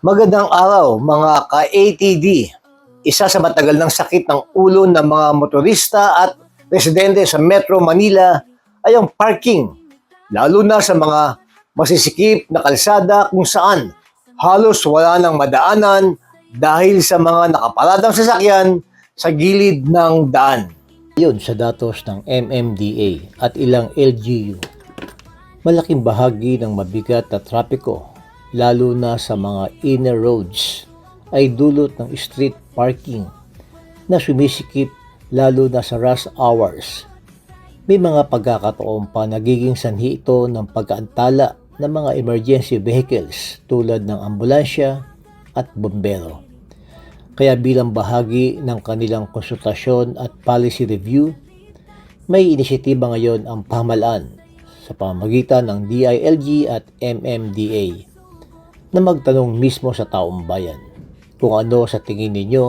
Magandang araw mga ka-ATD. Isa sa matagal ng sakit ng ulo ng mga motorista at residente sa Metro Manila ay ang parking. Lalo na sa mga masisikip na kalsada kung saan halos wala nang madaanan dahil sa mga nakaparadang sasakyan sa gilid ng daan. Ayon sa datos ng MMDA at ilang LGU, malaking bahagi ng mabigat na trapiko, lalo na sa mga inner roads, ay dulot ng street parking na sumisikip lalo na sa rush hours. May mga pagkakataon pa nagiging sanhi ito ng pag-aantala ng mga emergency vehicles tulad ng ambulansya at bombero. Kaya bilang bahagi ng kanilang konsultasyon at policy review, may inisyatiba ngayon ang pamahalaan sa pamamagitan ng DILG at MMDA na magtanong mismo sa taong bayan kung ano sa tingin ninyo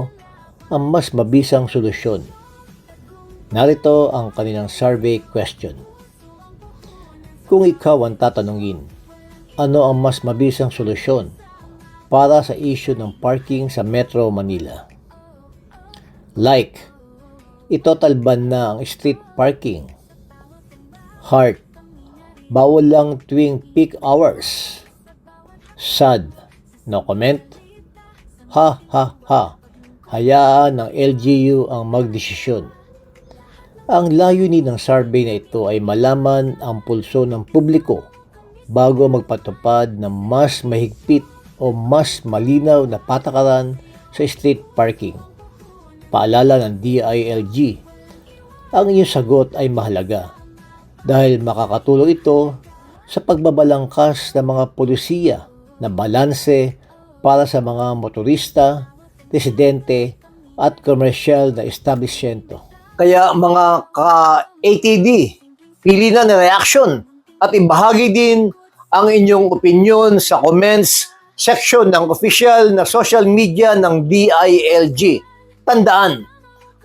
ang mas mabisang solusyon. Narito ang kanilang survey question. Kung ikaw ang tatanungin, ano ang mas mabisang solusyon para sa issue ng parking sa Metro Manila? Like, itotal ban na ang street parking. Heart, bawal lang tuwing peak hours. Sad, no comment. Ha ha ha, hayaan ng LGU ang magdesisyon. Ang layunin ng survey na ito ay malaman ang pulso ng publiko bago magpatupad ng mas mahigpit o mas malinaw na patakaran sa street parking. Paalala ng DILG, ang inyong sagot ay mahalaga dahil makakatulong ito sa pagbabalangkas ng mga polisiya na balanse para sa mga motorista, residente at komersyal na establishmento. Kaya mga ka-ATD, pili na ng reaction at ibahagi din ang inyong opinion sa comments section ng official na social media ng DILG. Tandaan,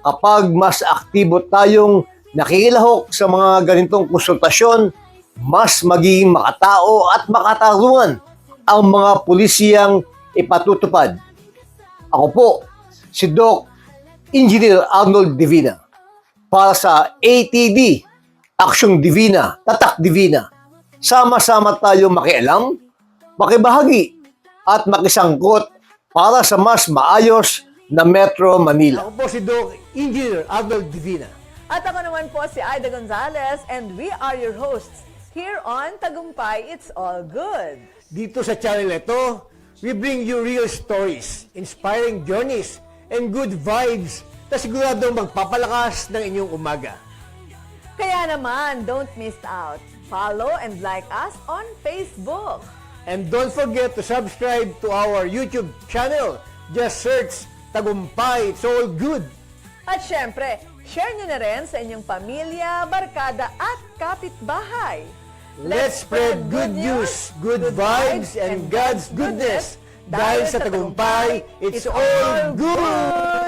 kapag mas aktibo tayong nakikilahok sa mga ganitong konsultasyon, mas magiging makatao at makatarungan ang mga pulisiyang ipatutupad. Ako po, si Doc Engineer Arnold Divina para sa ATD, Aksyong Divina, Tatak Divina. Sama-sama tayo makialam, makibahagi at makisangkot para sa mas maayos na Metro Manila. Ako po si Doc Engineer Arnold Divina. At ako naman po si Aida Gonzalez and we are your hosts here on Tagumpay It's All Good. Dito sa channel ito, we bring you real stories, inspiring journeys, and good vibes na siguradong magpapalakas ng inyong umaga. Kaya naman, don't miss out. Follow and like us on Facebook. And don't forget to subscribe to our YouTube channel. Just search Tagumpay It's All Good. At syempre, share nyo na rin sa inyong pamilya, barkada at kapitbahay. Let's spread good news, good vibes, and God's goodness. Dahil sa Tagumpay, it's all good!